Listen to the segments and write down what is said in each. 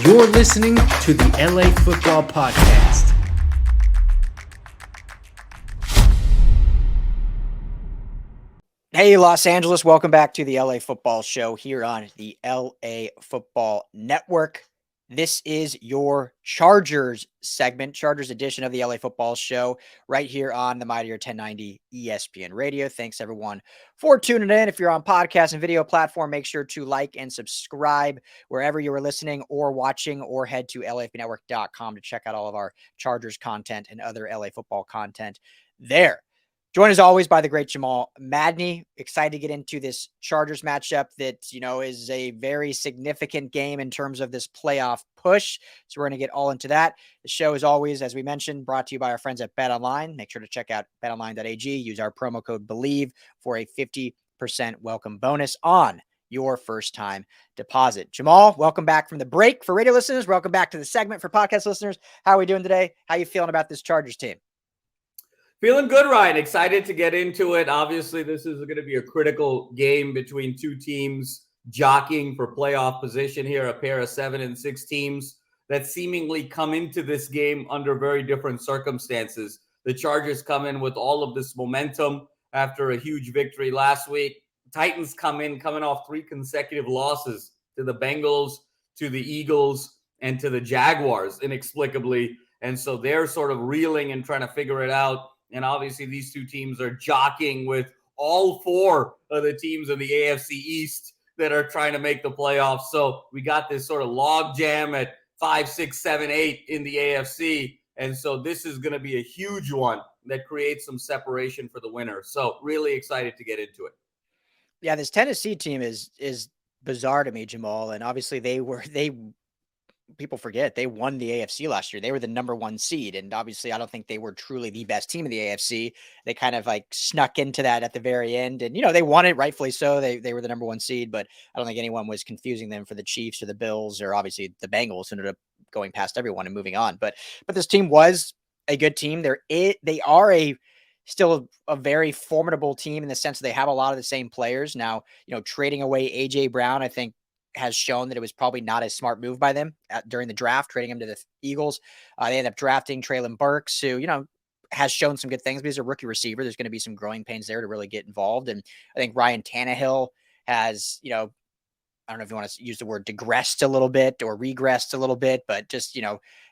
You're listening to the LA Football Podcast. Hey, Los Angeles. Welcome back to the LA Football Show here on the LA Football Network. This is your Chargers segment, Chargers edition of the LA Football Show, right here on the Mightier 1090 ESPN Radio. Thanks, everyone, for tuning in. If you're on podcast and video platform, make sure to like and subscribe wherever you are listening or watching, or head to lafbnetwork.com to check out all of our Chargers content and other LA football content there. Joined as always by the great Jamal Madney. Excited to get into this Chargers matchup that, is a very significant game in terms of this playoff push. So we're going to get all into that. The show is always, as we mentioned, brought to you by our friends at BetOnline. Make sure to check out betonline.ag. Use our promo code BELIEVE for a 50% welcome bonus on your first time deposit. Jamal, welcome back from the break for radio listeners. Welcome back to the segment for podcast listeners. How are we doing today? How are you feeling about this Chargers team? Feeling good, Ryan. Excited to get into it. Obviously, this is going to be a critical game between two teams jockeying for playoff position here, a pair of 7 and 6 teams that seemingly come into this game under very different circumstances. The Chargers come in with all of this momentum after a huge victory last week. Titans coming off 3 consecutive losses to the Bengals, to the Eagles, and to the Jaguars, inexplicably. And so they're sort of reeling and trying to figure it out. And obviously these two teams are jockeying with all 4 of the teams in the AFC East that are trying to make the playoffs. So we got this sort of log jam at 5, 6, 7, 8 in the AFC. And so this is going to be a huge one that creates some separation for the winner. So really excited to get into it. Yeah, this Tennessee team is bizarre to me, Jamal. And obviously people forget they won the AFC last year. They were the number 1 seed. And obviously I don't think they were truly the best team in the AFC. They kind of like snuck into that at the very end, and, they won it, rightfully so. They were the number 1 seed, but I don't think anyone was confusing them for the Chiefs or the Bills, or obviously the Bengals ended up going past everyone and moving on. But this team was a good team. They are still a very formidable team in the sense that they have a lot of the same players. Now, trading away AJ Brown, I think, has shown that it was probably not a smart move by them during the draft, trading him to the Eagles. They ended up drafting Treylon Burks, who, has shown some good things, but he's a rookie receiver. There's going to be some growing pains there to really get involved. And I think Ryan Tannehill has, I don't know if you want to use the word digressed a little bit or regressed a little bit, but just,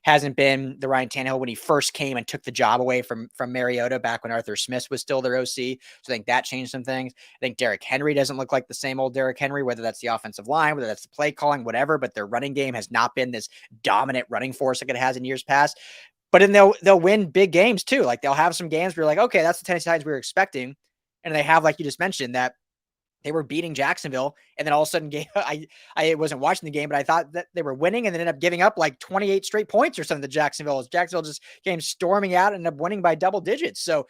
hasn't been the Ryan Tannehill when he first came and took the job away from Mariota back when Arthur Smith was still their OC. So I think that changed some things. I think Derrick Henry doesn't look like the same old Derrick Henry, whether that's the offensive line, whether that's the play calling, whatever, but their running game has not been this dominant running force like it has in years past. But then they'll win big games too. Like they'll have some games where you're like, okay, that's the Tennessee Titans we were expecting. And they have, like you just mentioned, that they were beating Jacksonville, and then all of a sudden, I wasn't watching the game, but I thought that they were winning, and then ended up giving up like 28 straight points or something to Jacksonville. Jacksonville just came storming out and ended up winning by double digits. So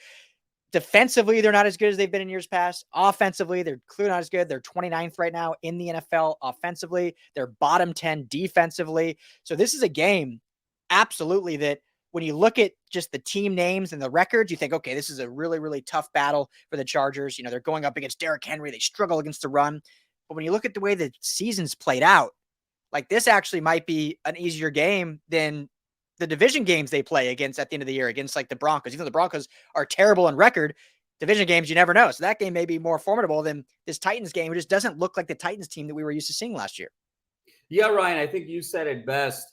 defensively, they're not as good as they've been in years past. Offensively, they're clearly not as good. They're 29th right now in the NFL offensively. They're bottom 10 defensively. So this is a game, absolutely, that when you look at just the team names and the records, you think, okay, this is a really, really tough battle for the Chargers. They're going up against Derrick Henry. They struggle against the run. But when you look at the way the season's played out, like this actually might be an easier game than the division games they play against at the end of the year against like the Broncos. Even though the Broncos are terrible in record, division games, you never know. So that game may be more formidable than this Titans game. It just doesn't look like the Titans team that we were used to seeing last year. Yeah, Ryan, I think you said it best.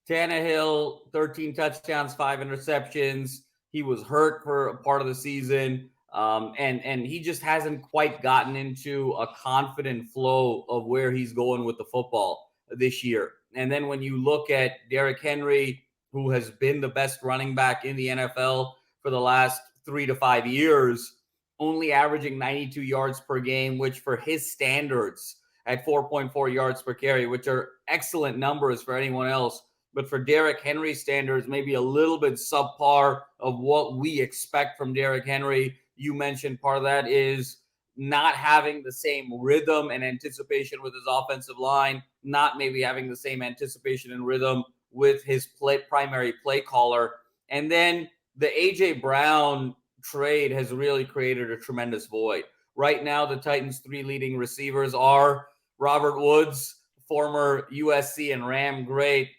Tannehill, 13 touchdowns, 5 interceptions. He was hurt for a part of the season. And he just hasn't quite gotten into a confident flow of where he's going with the football this year. And then when you look at Derrick Henry, who has been the best running back in the NFL for the last 3 to 5 years, only averaging 92 yards per game, which for his standards at 4.4 yards per carry, which are excellent numbers for anyone else. But for Derrick Henry standards, maybe a little bit subpar of what we expect from Derrick Henry. You mentioned part of that is not having the same rhythm and anticipation with his offensive line, not maybe having the same anticipation and rhythm with his primary play caller. And then the A.J. Brown trade has really created a tremendous void. Right now, the Titans' 3 leading receivers are Robert Woods, former USC and Ram great,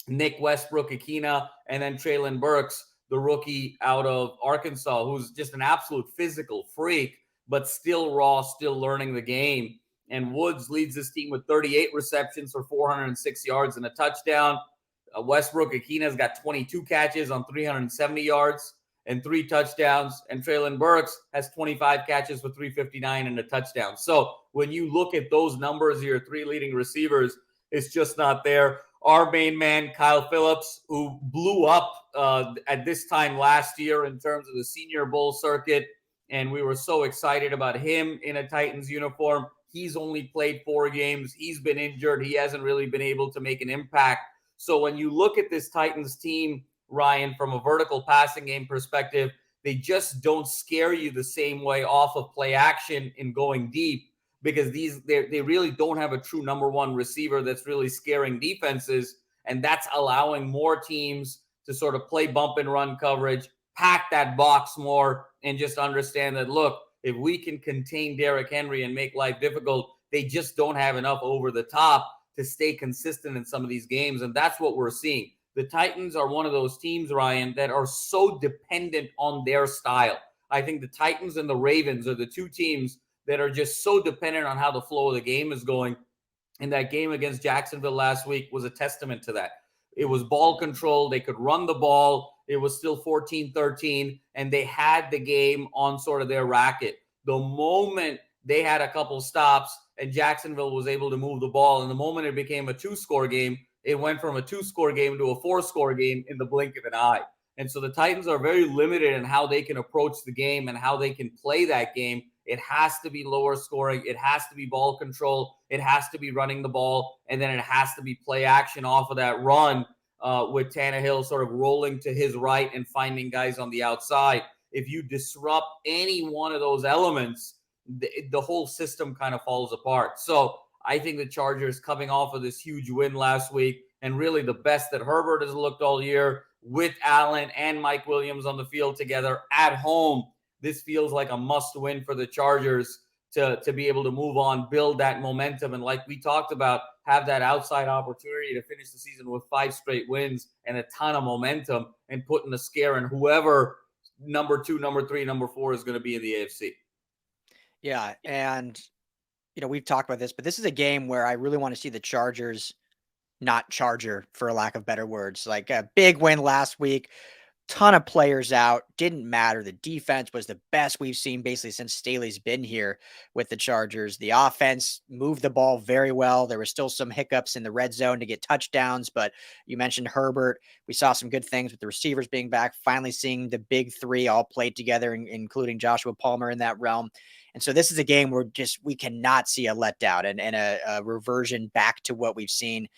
Nick Westbrook-Akina, and then Treylon Burks, the rookie out of Arkansas, who's just an absolute physical freak, but still raw, still learning the game. And Woods leads this team with 38 receptions for 406 yards and a touchdown. Westbrook-Akina's got 22 catches on 370 yards and 3 touchdowns. And Treylon Burks has 25 catches for 359 and a touchdown. So when you look at those numbers, your 3 leading receivers, it's just not there. Our main man, Kyle Phillips, who blew up at this time last year in terms of the Senior Bowl circuit, and we were so excited about him in a Titans uniform. He's only played 4 games. He's been injured. He hasn't really been able to make an impact. So when you look at this Titans team, Ryan, from a vertical passing game perspective, they just don't scare you the same way off of play action and going deep, because they really don't have a true number 1 receiver that's really scaring defenses, and that's allowing more teams to sort of play bump and run coverage, pack that box more, and just understand that, look, if we can contain Derrick Henry and make life difficult, they just don't have enough over the top to stay consistent in some of these games, and that's what we're seeing. The Titans are one of those teams, Ryan, that are so dependent on their style. I think the Titans and the Ravens are the 2 teams that are just so dependent on how the flow of the game is going. And that game against Jacksonville last week was a testament to that. It was ball control. They could run the ball. It was still 14-13, and they had the game on sort of their racket. The moment they had a couple stops and Jacksonville was able to move the ball, and the moment it became a 2-score game, it went from a 2-score game to a 4-score game in the blink of an eye. And so the Titans are very limited in how they can approach the game and how they can play that game. It has to be lower scoring. It has to be ball control. It has to be running the ball. And then it has to be play action off of that run with Tannehill sort of rolling to his right and finding guys on the outside. If you disrupt any one of those elements, the whole system kind of falls apart. So I think the Chargers, coming off of this huge win last week, and really the best that Herbert has looked all year, with Allen and Mike Williams on the field together at home, this feels like a must win for the Chargers to be able to move on, build that momentum, and like we talked about, have that outside opportunity to finish the season with 5 straight wins and a ton of momentum, and putting a scare in whoever number 2, number 3, number 4 is going to be in the AFC. Yeah, and we've talked about this, but this is a game where I really want to see the Chargers not charger, for a lack of better words. Like a big win last week, ton of players out, didn't matter. The defense was the best we've seen basically since Staley's been here with the Chargers. The offense moved the ball very well. There were still some hiccups in the red zone to get touchdowns, but you mentioned Herbert. We saw some good things with the receivers being back, finally seeing the big 3 all played together, including Joshua Palmer in that realm. And so this is a game where we cannot see a letdown and a reversion back to what we've seen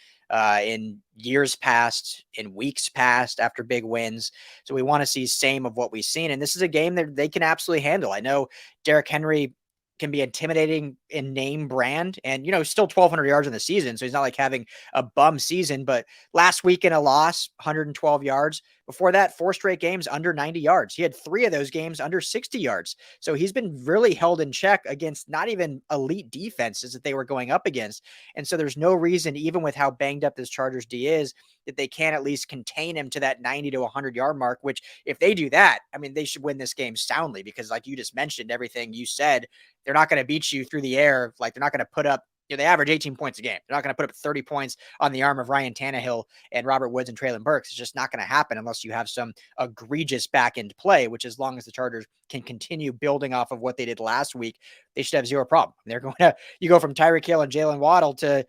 in years past, in weeks past, after big wins. So we want to see same of what we've seen. And this is a game that they can absolutely handle. I know Derrick Henry can be intimidating in name brand and, still 1,200 yards in the season. So he's not like having a bum season, but last week in a loss, 112 yards. Before that, 4 straight games under 90 yards. He had 3 of those games under 60 yards. So he's been really held in check against not even elite defenses that they were going up against. And so there's no reason, even with how banged up this Chargers D is, that they can't at least contain him to that 90 to 100 yard mark, which if they do that, I mean, they should win this game soundly, because like you just mentioned, everything you said, they're not going to beat you through the air. Like they're not going to put up, they average 18 points a game. They're not going to put up 30 points on the arm of Ryan Tannehill and Robert Woods and Treylon Burks. It's just not going to happen unless you have some egregious back end play, which as long as the Chargers can continue building off of what they did last week, they should have zero problem. They're going to, you go from Tyreek Hill and Jalen Waddle to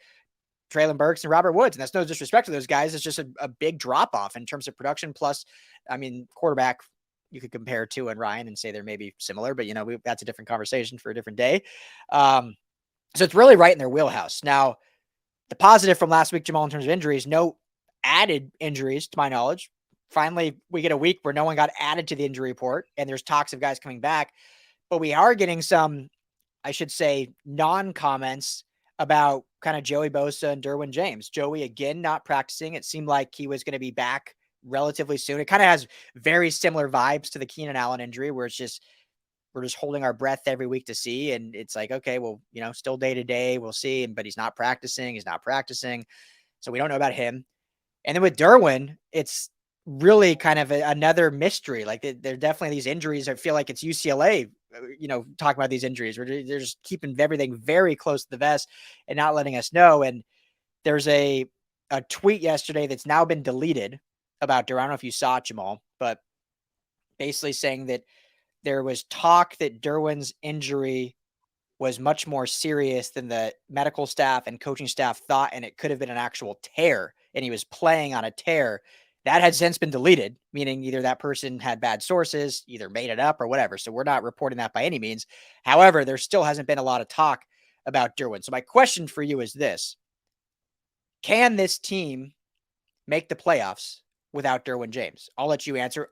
Treylon Burks and Robert Woods. And that's no disrespect to those guys. It's just a big drop off in terms of production. Plus, I mean, quarterback, you could compare Tua and Ryan and say they're maybe similar, but that's a different conversation for a different day. So it's really right in their wheelhouse. Now, the positive from last week, Jamal, in terms of injuries, no added injuries to my knowledge. Finally, we get a week where no one got added to the injury report, and there's talks of guys coming back. But we are getting some, I should say, non-comments about kind of Joey Bosa and Derwin James. Joey, again, not practicing. It seemed like he was going to be back relatively soon. It kind of has very similar vibes to the Keenan Allen injury, where it's just, we're just holding our breath every week to see. And it's like, okay, well, still day to day, we'll see. But he's not practicing. So we don't know about him. And then with Derwin, it's really kind of another mystery. Like there are definitely these injuries. I feel like it's UCLA, talking about these injuries where they're just keeping everything very close to the vest and not letting us know. And there's a tweet yesterday that's now been deleted about Derwin. I don't know if you saw it, Jamal, but basically saying that there was talk that Derwin's injury was much more serious than the medical staff and coaching staff thought, and it could have been an actual tear, and he was playing on a tear. That has since been deleted, meaning either that person had bad sources, either made it up or whatever. So we're not reporting that by any means. However, there still hasn't been a lot of talk about Derwin. So my question for you is this: can this team make the playoffs without Derwin James? I'll let you answer.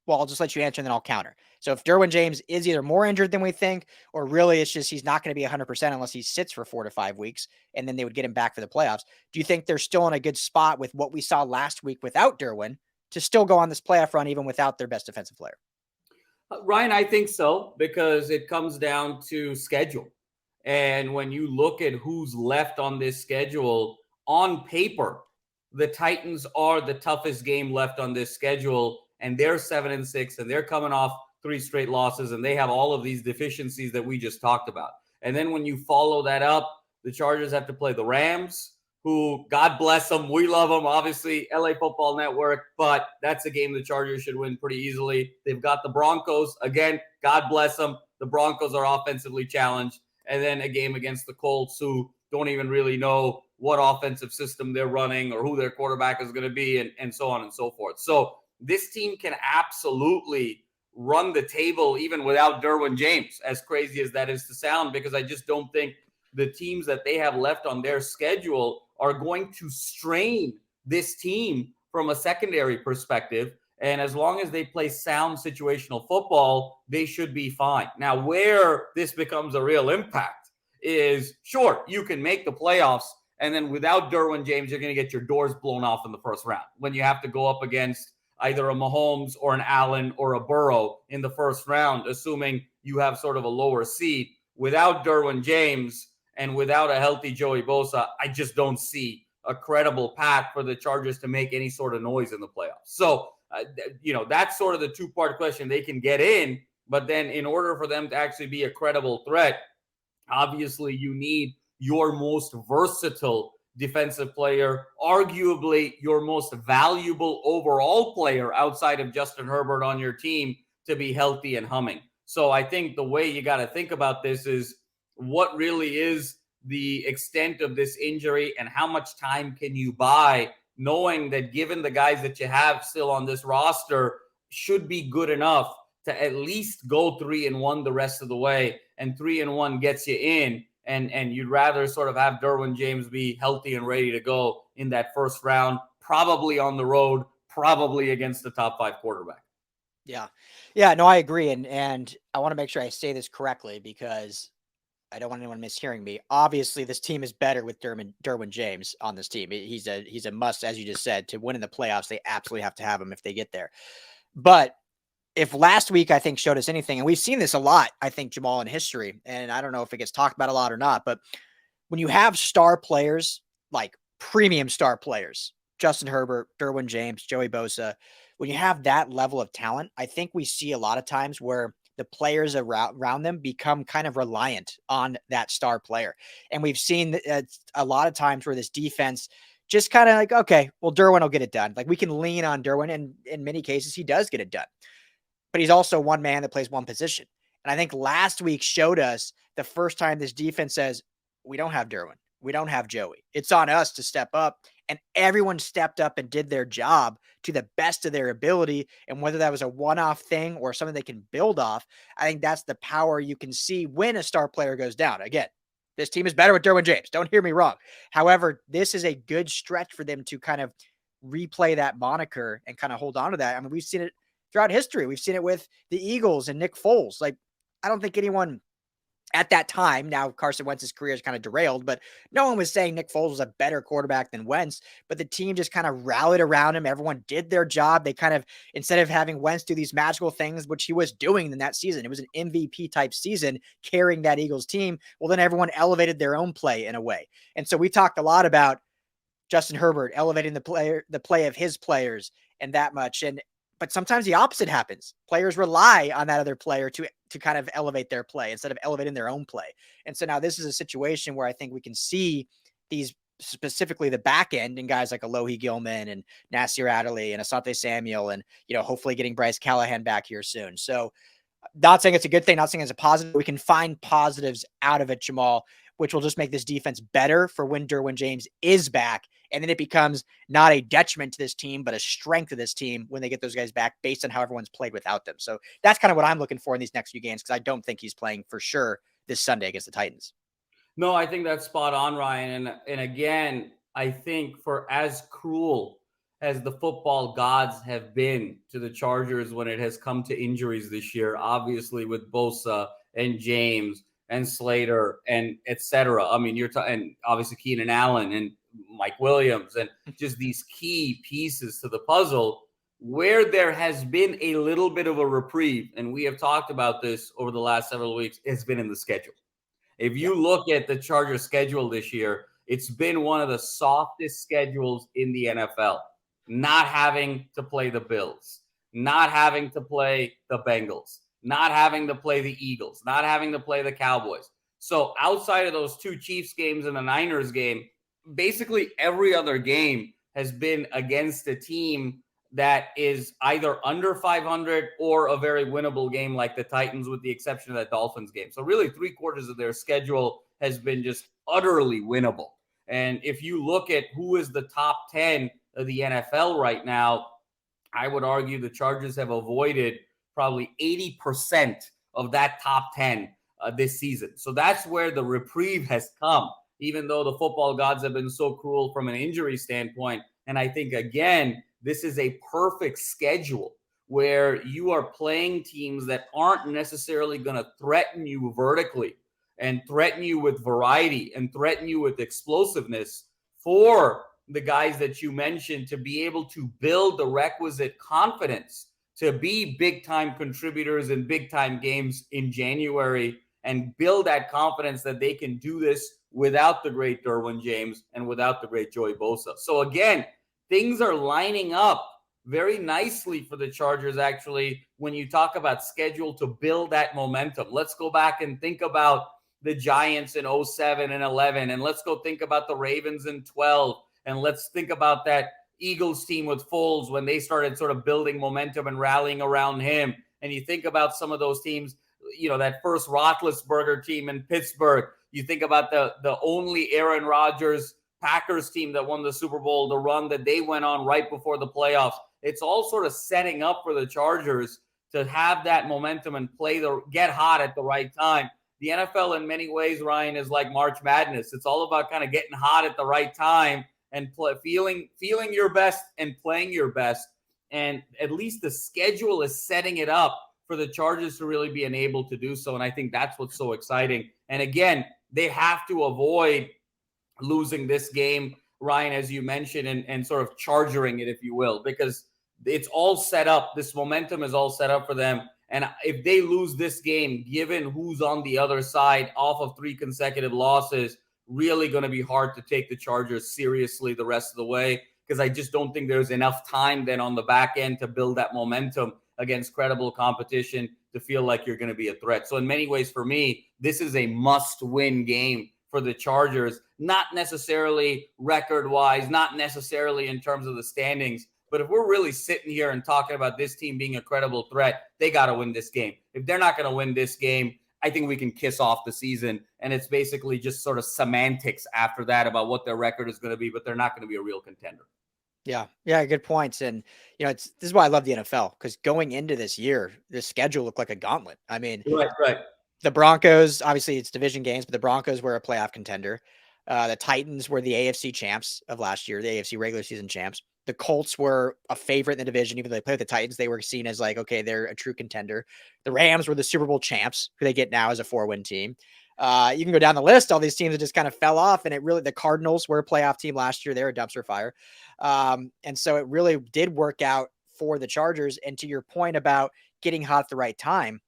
I'll just let you answer and then I'll counter. So if Derwin James is either more injured than we think, or really it's just he's not going to be 100% unless he sits for 4 to 5 weeks, and then they would get him back for the playoffs, do you think they're still in a good spot with what we saw last week without Derwin to still go on this playoff run even without their best defensive player? Ryan, I think so, because it comes down to schedule. And when you look at who's left on this schedule, on paper, the Titans are the toughest game left on this schedule, and they're 7-6, and they're coming off 3 straight losses, and they have all of these deficiencies that we just talked about. And then when you follow that up, the Chargers have to play the Rams, who, God bless them, we love them, obviously, LA Football Network, but that's a game the Chargers should win pretty easily. They've got the Broncos, again, God bless them. The Broncos are offensively challenged. And then a game against the Colts, who don't even really know what offensive system they're running or who their quarterback is going to be, and so on and so forth. So this team can absolutely run the table even without Derwin James, as crazy as that is to sound, because I just don't think the teams that they have left on their schedule are going to strain this team from a secondary perspective. And as long as they play sound situational football, they should be fine. Now, where this becomes a real impact is, sure, you can make the playoffs, and then without Derwin James, you're going to get your doors blown off in the first round when you have to go up against either a Mahomes or an Allen or a Burrow in the first round, assuming you have sort of a lower seed. Without Derwin James and without a healthy Joey Bosa, I just don't see a credible path for the Chargers to make any sort of noise in the playoffs. So, that's sort of the two-part question. They can get in, but then in order for them to actually be a credible threat, obviously you need your most versatile defensive player, arguably your most valuable overall player outside of Justin Herbert on your team, to be healthy and humming. So I think the way you got to think about this is, what really is the extent of this injury and how much time can you buy, knowing that given the guys that you have still on this roster should be good enough to at least go 3-1 the rest of the way, and 3-1 gets you in. And you'd rather sort of have Derwin James be healthy and ready to go in that first round, probably on the road, probably against the top 5 quarterback. Yeah. Yeah, no, I agree. And I want to make sure I say this correctly, because I don't want anyone mishearing me. Obviously, this team is better with Derwin James on this team. He's a must, as you just said, to win in the playoffs. They absolutely have to have him if they get there. But if last week, I think, showed us anything, and we've seen this a lot, I think, Jamal, in history, and I don't know if it gets talked about a lot or not, but when you have star players, like premium star players, Justin Herbert, Derwin James, Joey Bosa, when you have that level of talent, I think we see a lot of times where the players around them become kind of reliant on that star player. And we've seen a lot of times where this defense just kind of like, okay, well, Derwin will get it done. Like, we can lean on Derwin, and in many cases, he does get it done. But he's also one man that plays one position. And I think last week showed us the first time this defense says, we don't have Derwin, we don't have Joey. It's on us to step up. And everyone stepped up and did their job to the best of their ability. And whether that was a one-off thing or something they can build off, I think that's the power you can see when a star player goes down. Again, this team is better with Derwin James. Don't hear me wrong. However, this is a good stretch for them to kind of replay that moniker and kind of hold on to that. I mean, we've seen it throughout history. We've seen it with the Eagles and Nick Foles. Like, I don't think anyone at that time, now Carson Wentz's career is kind of derailed, but no one was saying Nick Foles was a better quarterback than Wentz, but the team just kind of rallied around him. Everyone did their job. They kind of, instead of having Wentz do these magical things, which he was doing in that season, it was an MVP type season carrying that Eagles team. Well, then everyone elevated their own play in a way. And so we talked a lot about Justin Herbert elevating the play of his players and that much. But sometimes the opposite happens. Players rely on that other player to kind of elevate their play instead of elevating their own play. And so now this is a situation where I think we can see these, specifically the back end, and guys like Alohi Gilman and Nasir Adderley and Asante Samuel, and, hopefully getting Bryce Callahan back here soon. So not saying it's a good thing, not saying it's a positive. We can find positives out of it, Jamal, which will just make this defense better for when Derwin James is back. And then it becomes not a detriment to this team, but a strength of this team when they get those guys back based on how everyone's played without them. So that's kind of what I'm looking for in these next few games, because I don't think he's playing for sure this Sunday against the Titans. No, I think that's spot on, Ryan. And again, I think for as cruel as the football gods have been to the Chargers when it has come to injuries this year, obviously with Bosa and James and Slater and et cetera. I mean, and obviously Keenan Allen and Mike Williams and just these key pieces to the puzzle, where there has been a little bit of a reprieve, and we have talked about this over the last several weeks, has been in the schedule. If you look at the Chargers schedule this year, it's been one of the softest schedules in the NFL. Not having to play the Bills, not having to play the Bengals, not having to play the Eagles, not having to play the Cowboys. So outside of those two Chiefs games and the Niners game, basically every other game has been against a team that is either under 500 or a very winnable game like the Titans, with the exception of that Dolphins game. So really 3/4 of their schedule has been just utterly winnable. And if you look at who is the top 10 of the NFL right now, I would argue the Chargers have avoided probably 80% of that top 10 this season. So that's where the reprieve has come, even though the football gods have been so cruel from an injury standpoint. And I think, again, this is a perfect schedule where you are playing teams that aren't necessarily going to threaten you vertically and threaten you with variety and threaten you with explosiveness, for the guys that you mentioned to be able to build the requisite confidence to be big-time contributors in big-time games in January, and build that confidence that they can do this without the great Derwin James and without the great Joey Bosa. So again, things are lining up very nicely for the Chargers, actually, when you talk about schedule to build that momentum. Let's go back and think about the Giants in 07 and 11, and let's go think about the Ravens in 12, and let's think about that Eagles team with Foles when they started sort of building momentum and rallying around him. And you think about some of those teams, that first Roethlisberger team in Pittsburgh. You think about the only Aaron Rodgers Packers team that won the Super Bowl, the run that they went on right before the playoffs. It's all sort of setting up for the Chargers to have that momentum and get hot at the right time. The NFL in many ways, Ryan, is like March Madness. It's all about kind of getting hot at the right time and feeling your best and playing your best. And at least the schedule is setting it up for the Chargers to really be able to do so. And I think that's what's so exciting. And again, they have to avoid losing this game, Ryan, as you mentioned, and sort of charging it, if you will, because it's all set up. This momentum is all set up for them. And if they lose this game, given who's on the other side off of 3 consecutive losses, really going to be hard to take the Chargers seriously the rest of the way, because I just don't think there's enough time then on the back end to build that momentum against credible competition to feel like you're going to be a threat. So in many ways, for me, this is a must-win game for the Chargers, not necessarily record-wise, not necessarily in terms of the standings, but if we're really sitting here and talking about this team being a credible threat, they got to win this game. If they're not going to win this game, I think we can kiss off the season, and it's basically just sort of semantics after that about what their record is going to be, but they're not going to be a real contender. Yeah, good points. And this is why I love the NFL, because going into this year, the schedule looked like a gauntlet. I mean, right. The Broncos, obviously it's division games, but the Broncos were a playoff contender. The Titans were the AFC champs of last year, the AFC regular season champs. The Colts were a favorite in the division. Even though they played with the Titans, they were seen as like, okay, they're a true contender. The Rams were the Super Bowl champs, who they get now as a 4-win team. You can go down the list. All these teams that just kind of fell off, and the Cardinals were a playoff team last year. They're a dumpster fire. And so it really did work out for the Chargers. And to your point about getting hot at the right time,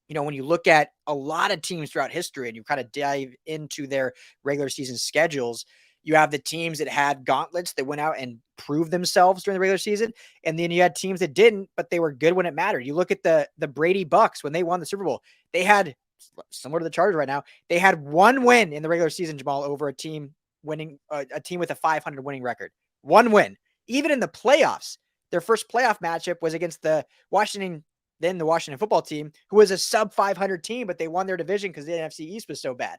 when you look at a lot of teams throughout history and you kind of dive into their regular season schedules, You have the teams that had gauntlets that went out and proved themselves during the regular season. And then you had teams that didn't, but they were good when it mattered. You look at the Brady Bucks when they won the Super Bowl, they had, similar to the Chargers right now, they had one win in the regular season, Jamal, over a team winning, a team with a 500 winning record. One win. Even in the playoffs, their first playoff matchup was against the Washington football team, who was a sub 500 team, but they won their division because the NFC East was so bad.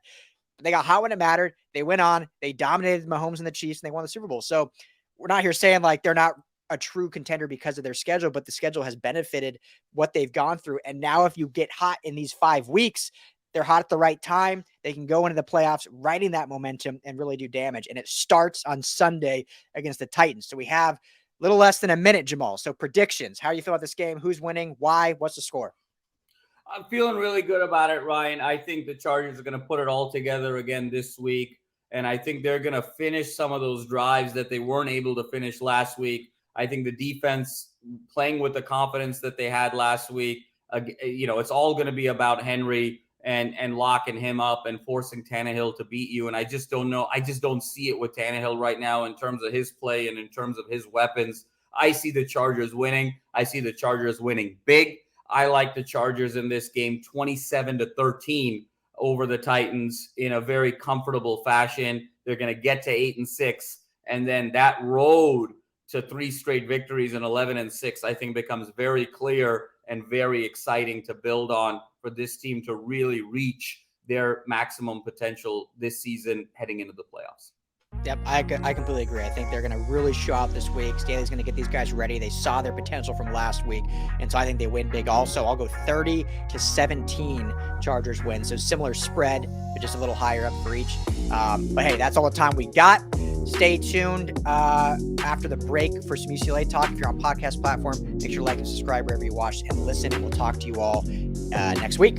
They got hot when it mattered. They went on, they dominated Mahomes and the Chiefs, and they won the Super Bowl. So we're not here saying like they're not a true contender because of their schedule, but the schedule has benefited what they've gone through. And now if you get hot in these 5 weeks, they're hot at the right time. They can go into the playoffs, riding that momentum and really do damage. And it starts on Sunday against the Titans. So we have a little less than a minute, Jamal. So predictions, how do you feel about this game? Who's winning? Why? What's the score? I'm feeling really good about it, Ryan. I think the Chargers are going to put it all together again this week. And I think they're going to finish some of those drives that they weren't able to finish last week. I think the defense playing with the confidence that they had last week, it's all going to be about Henry and locking him up and forcing Tannehill to beat you. And I just don't know. I just don't see it with Tannehill right now in terms of his play and in terms of his weapons. I see the Chargers winning. I see the Chargers winning big. I like the Chargers in this game 27-13 over the Titans in a very comfortable fashion. They're going to get to 8-6. And then that road to 3 straight victories and 11-6, I think becomes very clear and very exciting to build on for this team to really reach their maximum potential this season heading into the playoffs. Yep, I completely agree. I think they're going to really show out this week. Staley's going to get these guys ready. They saw their potential from last week, and so I think they win big also. I'll go 30-17 Chargers win, so similar spread, but just a little higher up for each. But hey, that's all the time we got. Stay tuned after the break for some UCLA talk. If you're on podcast platform, make sure to like and subscribe wherever you watch and listen, and we'll talk to you all next week.